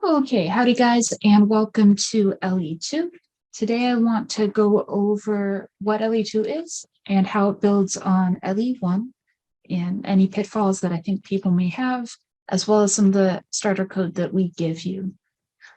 Okay, howdy guys, and welcome to LE2. Today I want to go over what LE2 is and how it builds on LE1 and any pitfalls that I think people may have, as well as some of the starter code that we give you.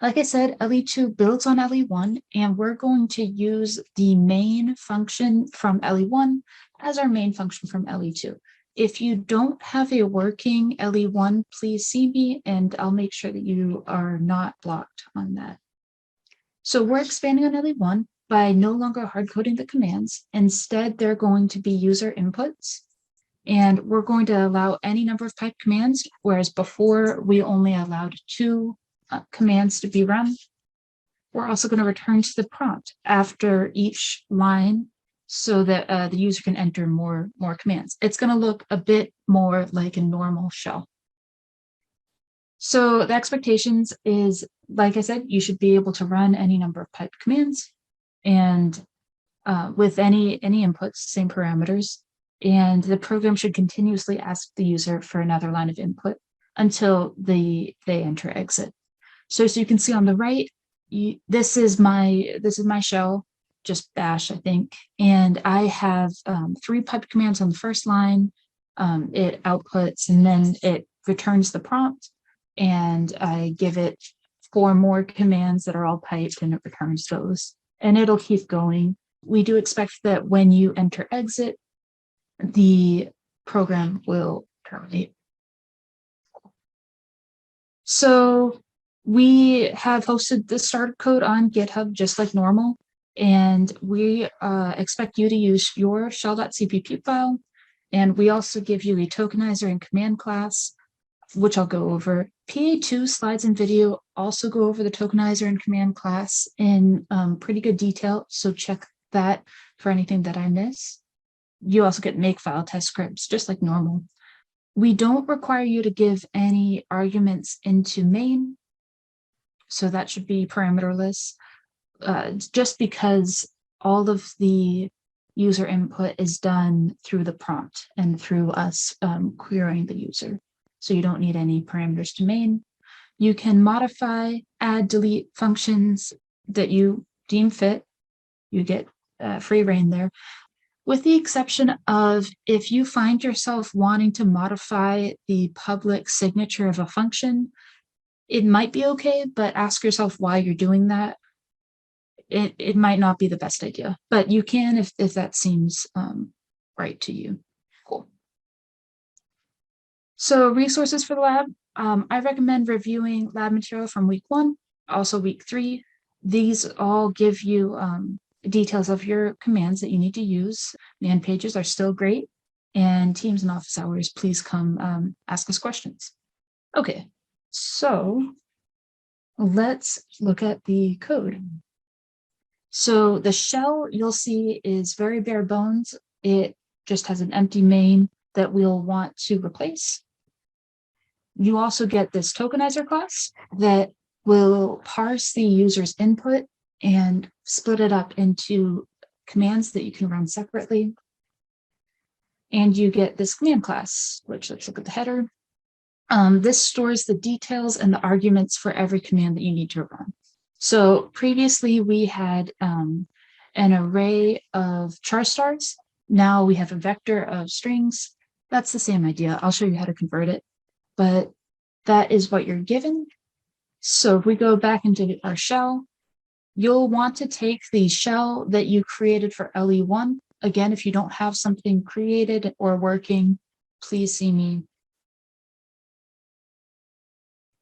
Like I said, LE2 builds on LE1, and we're going to use the main function from LE1 as our main function from LE2. If you don't have a working LE1, please see me, and I'll make sure that you are not blocked on that. So we're expanding on LE1 by no longer hard coding the commands. Instead, they're going to be user inputs. And we're going to allow any number of pipe commands, whereas before we only allowed two commands to be run. We're also going to return to the prompt after each line so that the user can enter more commands. It's going to look a bit more like a normal shell. So the expectations is, like I said, you should be able to run any number of pipe commands and with any inputs, same parameters. And the program should continuously ask the user for another line of input until they enter exit. So you can see on the right, this is my shell, just bash, I think. And I have 3 pipe commands on the first line. It outputs and then it returns the prompt. And I give it 4 more commands that are all piped and it returns those. And it'll keep going. We do expect that when you enter exit, the program will terminate. So we have hosted the starter code on GitHub just like normal, and we expect you to use your shell.cpp file. And we also give you a tokenizer and command class, which I'll go over. PA2 slides and video also go over the tokenizer and command class in pretty good detail, so check that for anything that I miss. You also get makefile test scripts, just like normal. We don't require you to give any arguments into main, so that should be parameterless, just because all of the user input is done through the prompt and through us querying the user. So you don't need any parameters to main. You can modify, add, delete functions that you deem fit. You get free reign there. With the exception of if you find yourself wanting to modify the public signature of a function, it might be okay, but ask yourself why you're doing that. It might not be the best idea, but you can if that seems right to you. Cool. So resources for the lab. I recommend reviewing lab material from week 1, also week 3. These all give you details of your commands that you need to use. Man pages are still great, and Teams and office hours, please come ask us questions. Okay, so let's look at the code. So the shell you'll see is very bare bones. It just has an empty main that we'll want to replace. You also get this tokenizer class that will parse the user's input and split it up into commands that you can run separately. And you get this command class, which, let's look at the header. This stores the details and the arguments for every command that you need to run. So previously we had an array of char stars. Now we have a vector of strings. That's the same idea. I'll show you how to convert it, but that is what you're given. So if we go back into our shell, you'll want to take the shell that you created for LE1. Again, if you don't have something created or working, please see me.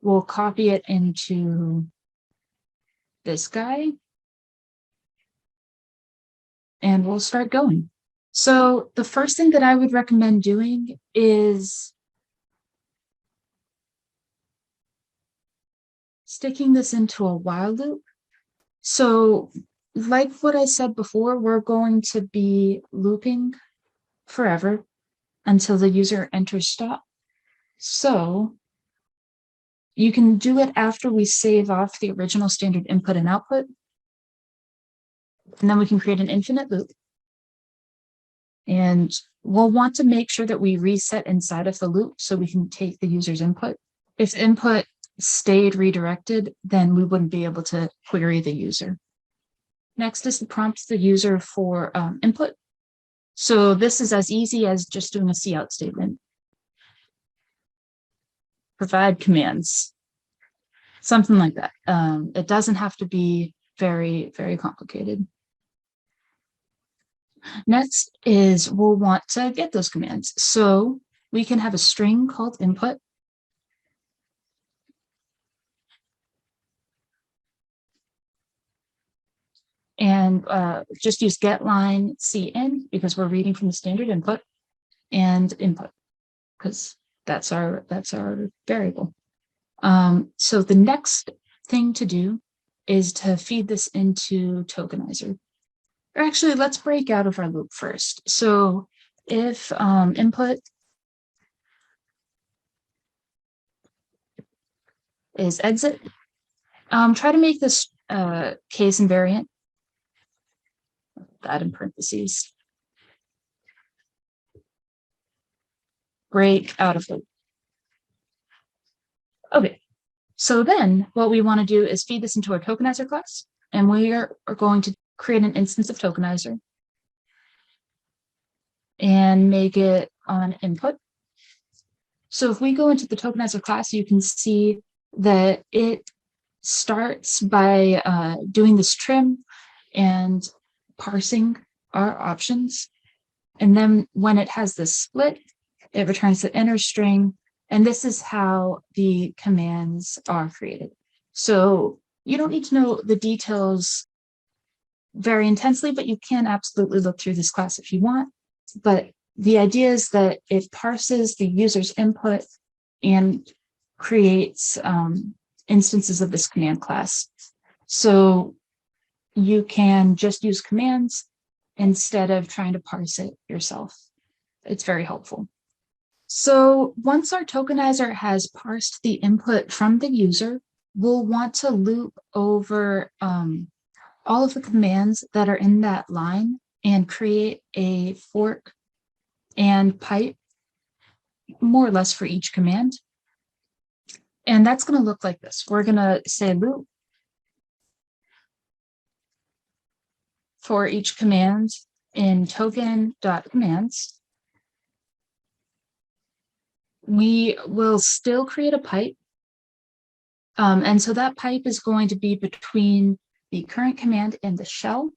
We'll copy it into this guy, and we'll start going. So the first thing that I would recommend doing is sticking this into a while loop. So like what I said before, we're going to be looping forever until the user enters stop. So you can do it after we save off the original standard input and output. And then we can create an infinite loop. And we'll want to make sure that we reset inside of the loop so we can take the user's input. If input stayed redirected, then we wouldn't be able to query the user. Next is the prompt the user for input. So this is as easy as just doing a cout statement. Provide commands, something like that. It doesn't have to be very, very complicated. Next is we'll want to get those commands. So we can have a string called input. And just use getLine cin because we're reading from the standard input, and input because that's our variable. So the next thing to do is to feed this into tokenizer. Or actually, let's break out of our loop first. So if input is exit, try to make this case invariant. That in parentheses. Break out of loop. Okay, so then what we want to do is feed this into our tokenizer class, and we are going to create an instance of tokenizer and make it on input. So if we go into the tokenizer class, you can see that it starts by doing this trim and parsing our options. And then when it has this split, it returns the inner string. And this is how the commands are created. So you don't need to know the details very intensely, but you can absolutely look through this class if you want. But the idea is that it parses the user's input and creates instances of this command class. So you can just use commands instead of trying to parse it yourself. It's very helpful. So once our tokenizer has parsed the input from the user, we'll want to loop over all of the commands that are in that line and create a fork and pipe more or less for each command. And that's going to look like this. We're going to say loop for each command in token.commands. We will still create a pipe. And so that pipe is going to be between the current command and the shell,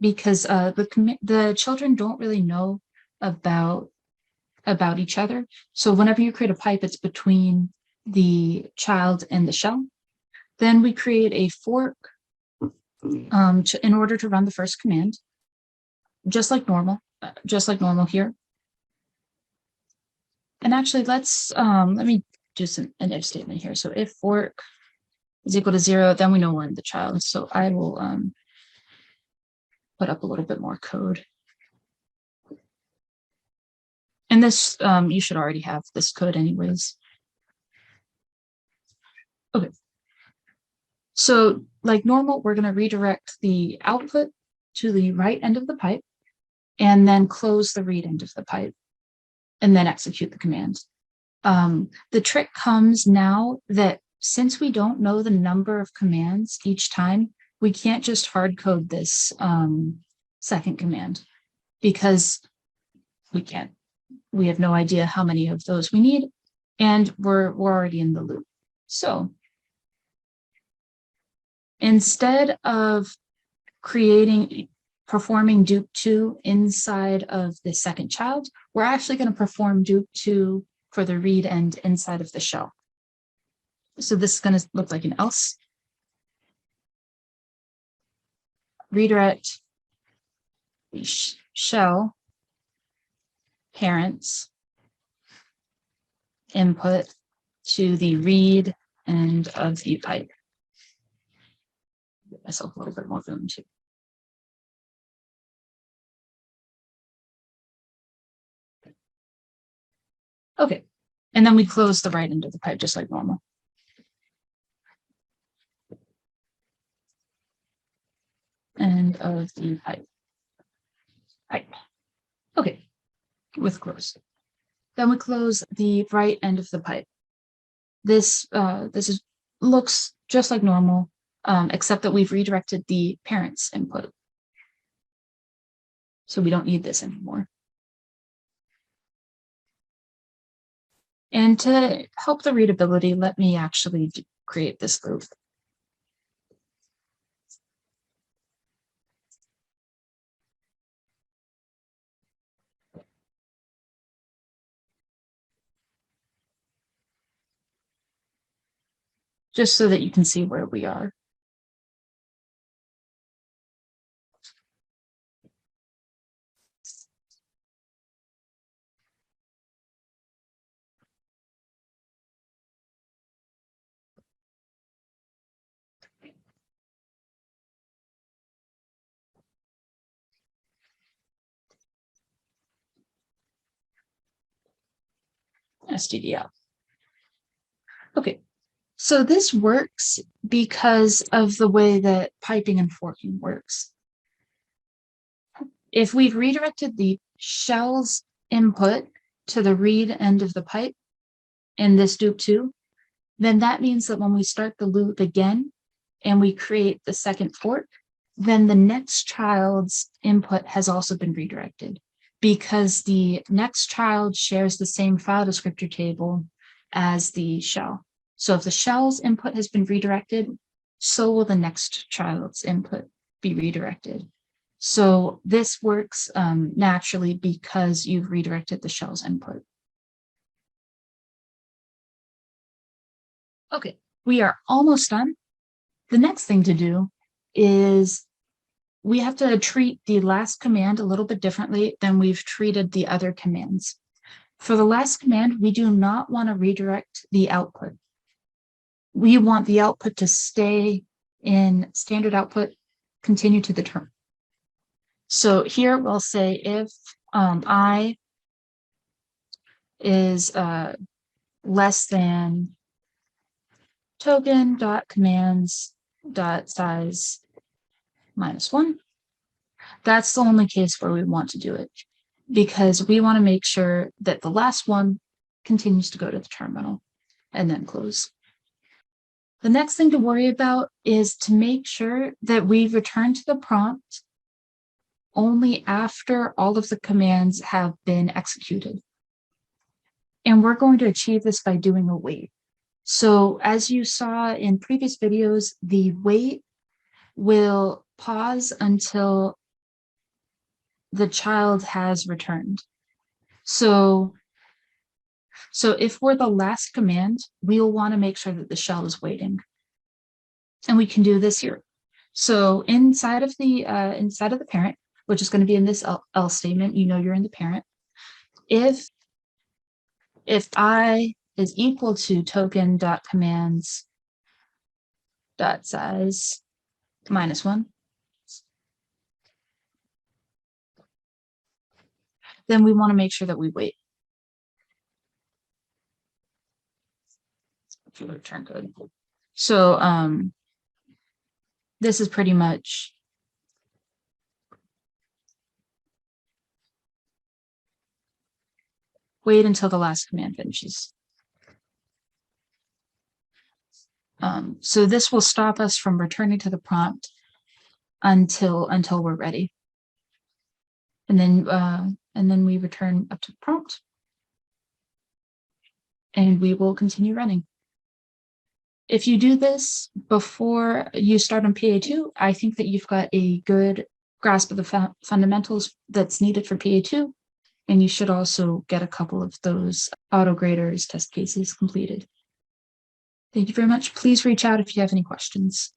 because the children don't really know about each other. So whenever you create a pipe, it's between the child and the shell. Then we create a fork in order to run the first command, just like normal here. And actually, let me do an if statement here. So if fork is equal to 0, then we know we're in the child. So I will put up a little bit more code. And this, you should already have this code anyways. Okay. So like normal, we're going to redirect the output to the right end of the pipe and then close the read end of the pipe and then execute the command. The trick comes now that since we don't know the number of commands each time, we can't just hard code this second command because we can't. We have no idea how many of those we need, and we're already in the loop. So instead of performing Duke 2 inside of the second child, we're actually going to perform Duke 2 for the read end inside of the shell. So this is going to look like an else. Redirect shell parents input to the read end of the pipe. Give myself a little bit more room too. Okay, and then we close the right end of the pipe just like normal. End of the pipe. Okay, with close. Then we close the right end of the pipe. this looks just like normal, except that we've redirected the parent's input. So we don't need this anymore. And to help the readability, let me actually create this loop. Just so that you can see where we are. STDL. Okay, so this works because of the way that piping and forking works. If we've redirected the shell's input to the read end of the pipe in this loop 2, then that means that when we start the loop again and we create the second fork, then the next child's input has also been redirected, because the next child shares the same file descriptor table as the shell. So if the shell's input has been redirected, so will the next child's input be redirected. So this works naturally because you've redirected the shell's input. Okay, we are almost done. The next thing to do is we have to treat the last command a little bit differently than we've treated the other commands. For the last command, we do not want to redirect the output. We want the output to stay in standard output, continue to the term. So here we'll say if I is less than token.commands.size -1. That's the only case where we want to do it, because we want to make sure that the last one continues to go to the terminal and then close. The next thing to worry about is to make sure that we return to the prompt only after all of the commands have been executed. And we're going to achieve this by doing a wait. So as you saw in previous videos, the wait will pause until the child has returned. So if we're the last command, we'll want to make sure that the shell is waiting. And we can do this here. So inside of the parent, which is going to be in this else statement, you know you're in the parent. If I is equal to token.commands.size -1, then we want to make sure that we wait. Return code. So this is pretty much wait until the last command finishes. So this will stop us from returning to the prompt until we're ready. And then we return up to the prompt, and we will continue running. If you do this before you start on PA2, I think that you've got a good grasp of the fundamentals that's needed for PA2, and you should also get a couple of those auto graders test cases completed. Thank you very much. Please reach out if you have any questions.